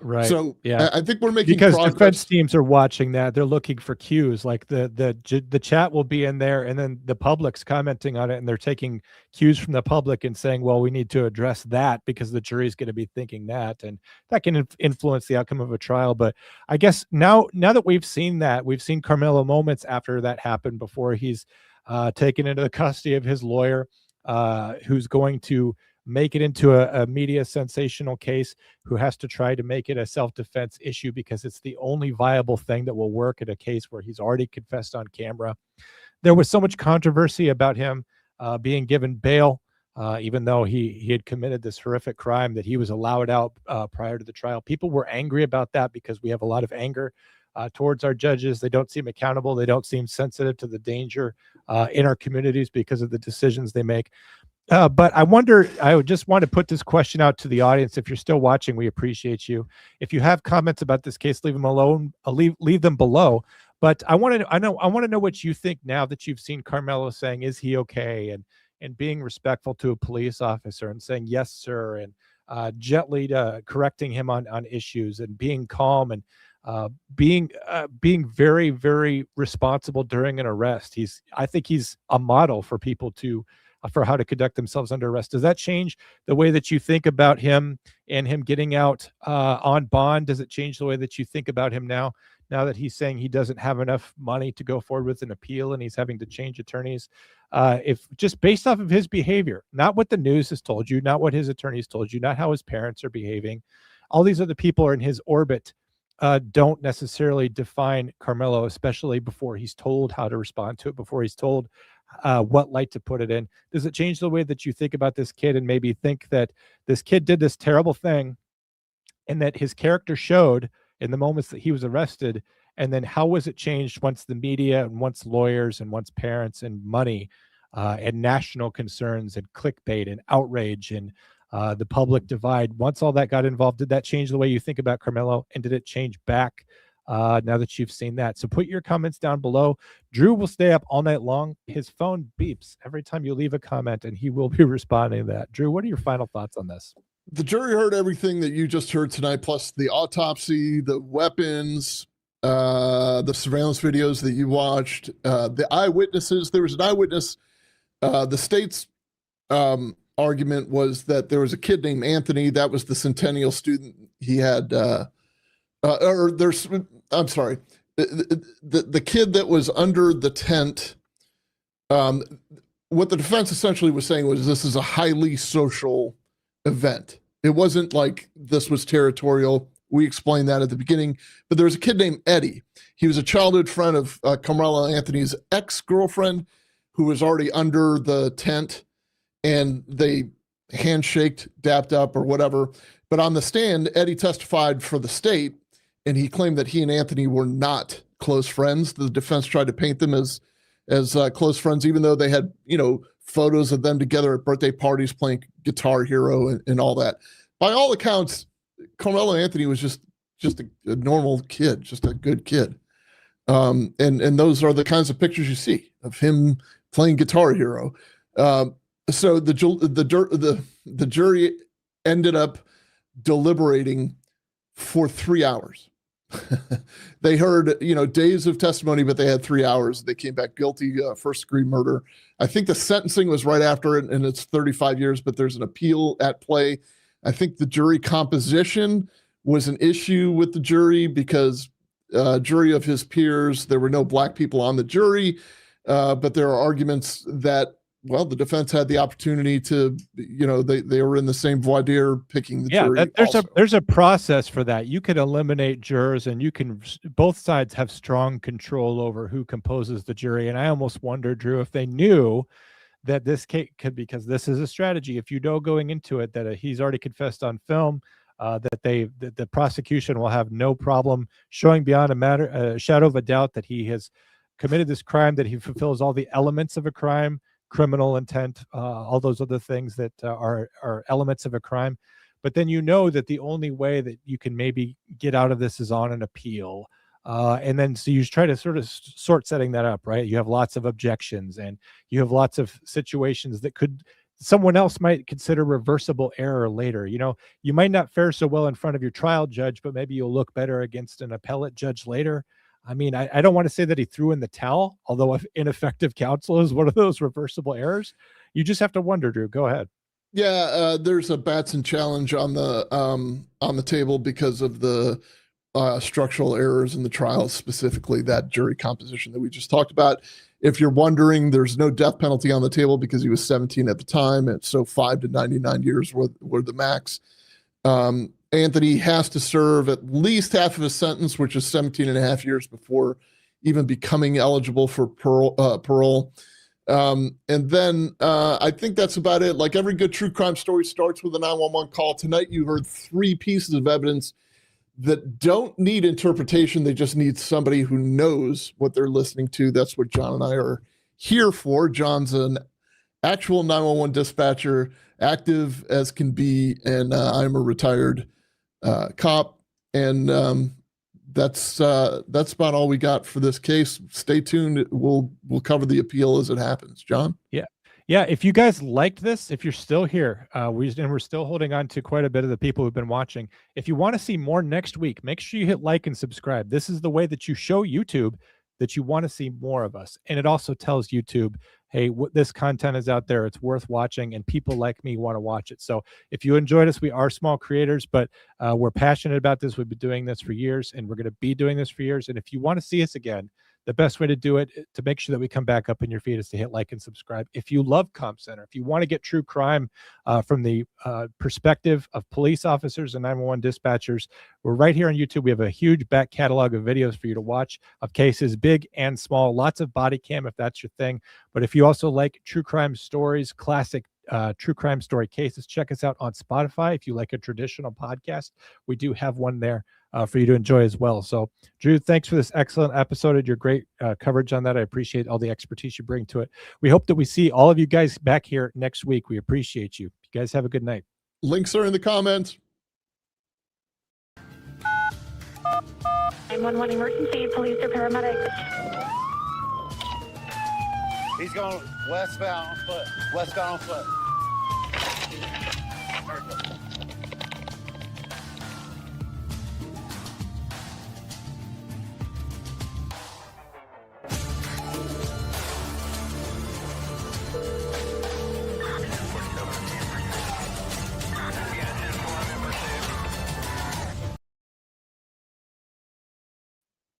Right. So yeah, I think we're making because progress. Defense teams are watching that. They're looking for cues. Like the chat will be in there, and then the public's commenting on it, and they're taking cues from the public and saying, well, we need to address that because the jury's going to be thinking that, and that can influence the outcome of a trial. But I guess now that we've seen that, we've seen Karmelo moments after that happened, before he's taken into the custody of his lawyer, who's going to make it into a media sensational case, who has to try to make it a self-defense issue because it's the only viable thing that will work in a case where he's already confessed on camera. there was so much controversy about him being given bail, even though he had committed this horrific crime, that he was allowed out prior to the trial. People were angry about that because we have a lot of anger towards our judges. They don't seem accountable. They don't seem sensitive to the danger in our communities because of the decisions they make. But I wonder, I would just want to put this question out to the audience. If you're still watching, we appreciate you. If you have comments about this case, leave them alone. Leave them below. But I want to know what you think now that you've seen Karmelo saying, "Is he okay?" and being respectful to a police officer and saying, "Yes, sir," and gently correcting him on issues and being calm and being very, very responsible during an arrest. I think he's a model for people for how to conduct themselves under arrest. Does that change the way that you think about him and him getting out on bond? Does it change the way that you think about him now that he's saying he doesn't have enough money to go forward with an appeal and he's having to change attorneys? If just based off of his behavior, not what the news has told you, not what his attorneys told you, not how his parents are behaving, all these other people are in his orbit, don't necessarily define Karmelo, especially before he's told how to respond to it, before he's told what light to put it in. Does it change the way that you think about this kid and maybe think that this kid did this terrible thing and that his character showed in the moments that he was arrested? And then how was it changed once the media and once lawyers and once parents and money and national concerns and clickbait and outrage and the public divide, once all that got involved, did that change the way you think about Karmelo? And did it change back now that you've seen that? So put your comments down below. Drew will stay up all night long. His phone beeps every time you leave a comment, and he will be responding to that. Drew, what are your final thoughts on this? The jury heard everything that you just heard tonight, plus the autopsy, the weapons, the surveillance videos that you watched, the eyewitnesses. There was an eyewitness. The state's argument was that there was a kid named Anthony. That was the Centennial student. He had, I'm sorry, the kid that was under the tent. What the defense essentially was saying was this is a highly social event. It wasn't like this was territorial. We explained that at the beginning, but there was a kid named Eddie. He was a childhood friend of Karmelo Anthony's ex-girlfriend who was already under the tent, and they handshaked, dapped up or whatever. But on the stand, Eddie testified for the state, and he claimed that he and Anthony were not close friends. The defense tried to paint them as close friends, even though they had, photos of them together at birthday parties playing Guitar Hero and all that. By all accounts, Karmelo Anthony was just a normal kid, just a good kid. And those are the kinds of pictures you see of him playing Guitar Hero. So the jury ended up deliberating for 3 hours. They heard, days of testimony, but they had 3 hours. They came back guilty, first-degree murder. I think the sentencing was right after it, and it's 35 years, but there's an appeal at play. I think the jury composition was an issue with the jury because jury of his peers, there were no black people on the jury, but there are arguments that, well, the defense had the opportunity to, they were in the same voir dire picking the jury. There's a process for that. You can eliminate jurors, and both sides have strong control over who composes the jury. And I almost wonder, Drew, if they knew that this case could, because this is a strategy. If you know going into it that he's already confessed on film, that the prosecution will have no problem showing beyond a shadow of a doubt that he has committed this crime, that he fulfills all the elements of a crime, criminal intent, all those other things that are elements of a crime. But then that the only way that you can maybe get out of this is on an appeal. And then so you try to sort setting that up, right? You have lots of objections and you have lots of situations that someone else might consider reversible error later. You might not fare so well in front of your trial judge, but maybe you'll look better against an appellate judge later. I mean, I don't want to say that he threw in the towel, although ineffective counsel is one of those reversible errors. You just have to wonder, Drew. Go ahead. Yeah, there's a Batson challenge on the table because of the structural errors in the trial, specifically that jury composition that we just talked about. If you're wondering, there's no death penalty on the table because he was 17 at the time, and so 5 to 99 years were the max. Anthony has to serve at least half of his sentence, which is 17 and a half years before even becoming eligible for parole. And then I think that's about it. Like every good true crime story starts with a 911 call. Tonight you heard 3 pieces of evidence that don't need interpretation. They just need somebody who knows what they're listening to. That's what John and I are here for. John's an actual 911 dispatcher, active as can be, and I'm a retired cop. And that's about all we got for this case. Stay tuned. We'll cover the appeal as it happens. John? Yeah, if you guys liked this, if you're still here, we're still holding on to quite a bit of the people who've been watching. If you want to see more next week, make sure you hit like and subscribe. This is the way that you show YouTube that you want to see more of us. And it also tells YouTube, hey, this content is out there. It's worth watching, and people like me want to watch it. So if you enjoyed us, we are small creators, but we're passionate about this. We've been doing this for years, and we're going to be doing this for years. And if you want to see us again, the best way to do it, to make sure that we come back up in your feed, is to hit like and subscribe. If you love Comm Center, if you want to get true crime from the perspective of police officers and 911 dispatchers, we're right here on YouTube. We have a huge back catalog of videos for you to watch of cases, big and small, lots of body cam if that's your thing. But if you also like true crime stories, classic true crime story cases, check us out on Spotify. If you like a traditional podcast, we do have one there for you to enjoy as well. So Drew, thanks for this excellent episode and your great coverage on that. I appreciate all the expertise you bring to it. We hope that we see all of you guys back here next week. We appreciate you. You guys have a good night. Links are in the comments. 911 emergency, police or paramedics. He's going westbound on foot. Westbound on foot.